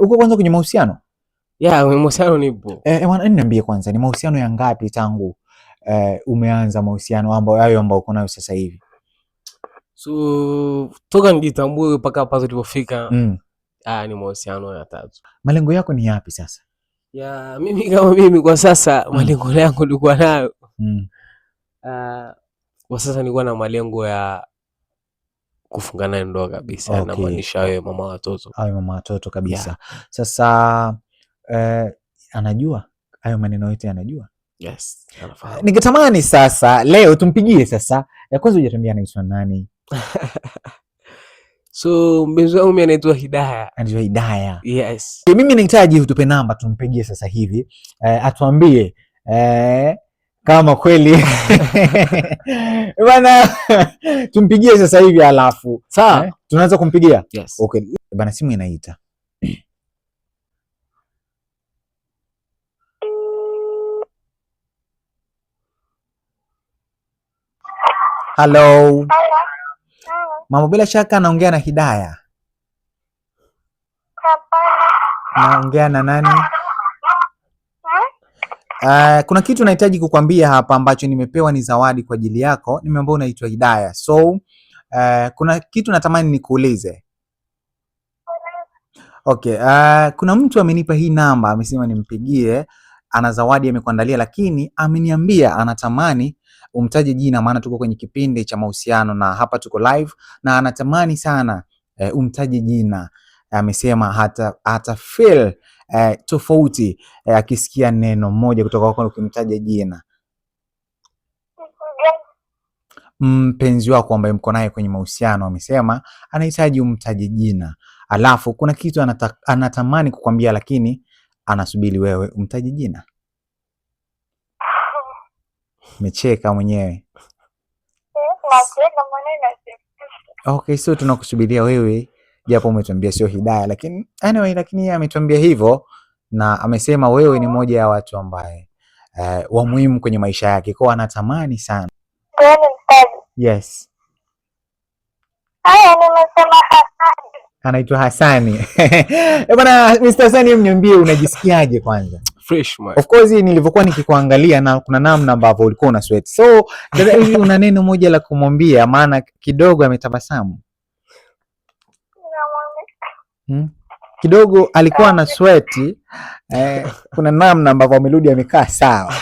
Uko kwanza kwenye mahusiano? Yeah, kwenye mahusiano nipo. Niambie kwanza ni mahusiano ya ngapi tangu umeanza mahusiano ambayo uko nayo sasa hivi? So toka nijitambue mpaka hapa tulipofika ni mahusiano ya 3. Malengo yako ni yapi sasa? Mimi kwa sasa malengo yangu nilikuwa nayo. Kwa sasa nilikuwa na malengo ya kufunga naye ndoa kabisa. Okay. Na maanisha wewe mama watoto. Awe mama watoto kabisa. Yeah. Sasa anajua hayo maneno yote anajua? Yes, anafahamu. Ningetamani sasa leo tumpigie sasa. Ya kwanza hujatuambia anaitwa nani? So mpenzi wangu mimi anaitwa Hidaya. Anaitwa Hidaya. Yes. Mimi nahitaji utupe namba tumpigie sasa hivi. Atuambie kama kweli bana tumpigie sasa hivi alafu. Sawa. Tunaanza kumpigia? Yes. Okay. Bana simu inaita. Hello. Mama, bila shaka naongea na Hidaya. Naongea na nani? Kuna kitu nahitaji kukwambia hapa ambacho nimepewa, ni zawadi kwa ajili yako. Nimeambiwa unaitwa Hidaya. So kuna kitu natamani nikuulize. Okay, kuna mtu amenipa hii namba, amesema nimpigie, ana zawadi amekuandalia, lakini ameniambia anatamani umtaje jina, maana tuko kwenye kipindi cha mahusiano na hapa tuko live, na anatamani sana umtaje jina. Amesema hata feel tofauti akisikia neno moja kutoka kwako ukimtaja jina. Mpenzi wako ambaye mko naye kwenye mahusiano amesema anahitaji umtaje jina, alafu kuna kitu anatamani kukwambia, lakini anasubiri wewe umtaje jina. Umecheka mwenyewe. Okay, so tunakusubiria wewe, japo umetuambia sio Hidaya, lakini anyway, lakini yeye ametuambia hivyo na amesema wewe ni moja ya watu ambaye wa muhimu kwenye maisha yake, kwa anatamani sana. Yes. Nimesema Hasani. Anaitwa Hasani. Bwana Mr. Hasani, mniambie unajisikiaje kwanza? Fresh man. Of course nilivyokuwa nikikuangalia na kuna namna ambavyo ulikuwa una sweat. So dada hivi una neno moja la kumwambia, maana kidogo ametabasamu. Kidogo alikuwa na sweat. Kuna namna ambavyo amerudi amekaa sawa.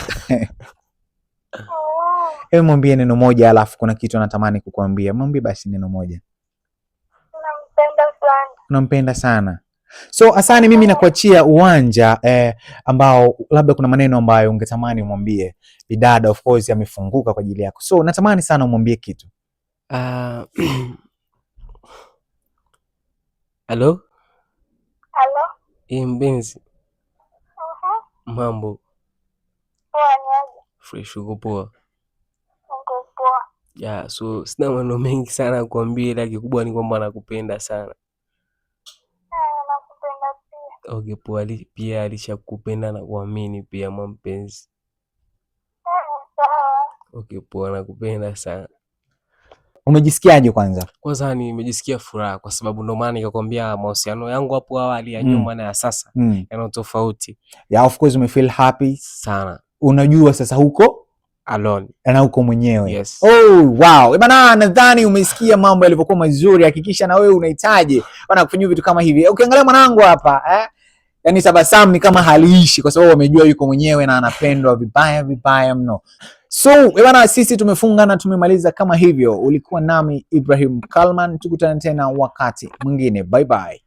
Hebu mwambie neno moja, alafu kuna kitu anatamani kukuambia. Mwambie basi neno moja. Nampenda sana. Unampenda sana. So Hasani, mimi nakuachia uwanja ambao labda kuna maneno ambayo ungetamani umwambie bidada. Of course amefunguka kwa ajili yako, so natamani sana umwambie kitu. Hello? Hello? Mpenzi. Mambo? Poa, niaje? Fresh, uko poa? Uko poa. Yeah, so sina maneno mengi sana kuambia, ila kikubwa ni kwamba nakupenda sana. Nakupenda pia. Okay, poa, pia alishakupenda na kuamini pia mpenzi. Sawa. Okay, poa, nakupenda sana. Umejisikiaje kwanza? Kwanza nimejisikia furaha kwa sababu ndo maana nikakwambia mahusiano yangu hapo awali ya nyuma na ya sasa yana tofauti. Yeah, of course umefeel happy sana. Unajua sasa huko alone na huko mwenyewe. Yes. Oh wow. Bana, nadhani umesikia mambo yalivyokuwa mazuri. Hakikisha na wewe unahitaji bana kufanya vitu kama hivi. Ukiangalia mwanangu hapa yani tabasamu ni kama haliishi, kwa sababu amejua yuko mwenyewe na anapendwa vibaya mno. So bana, sisi tumefunga na tumemaliza kama hivyo. Ulikuwa nami Ibrahim Kalman, tukutane tena wakati mwingine. Bye bye.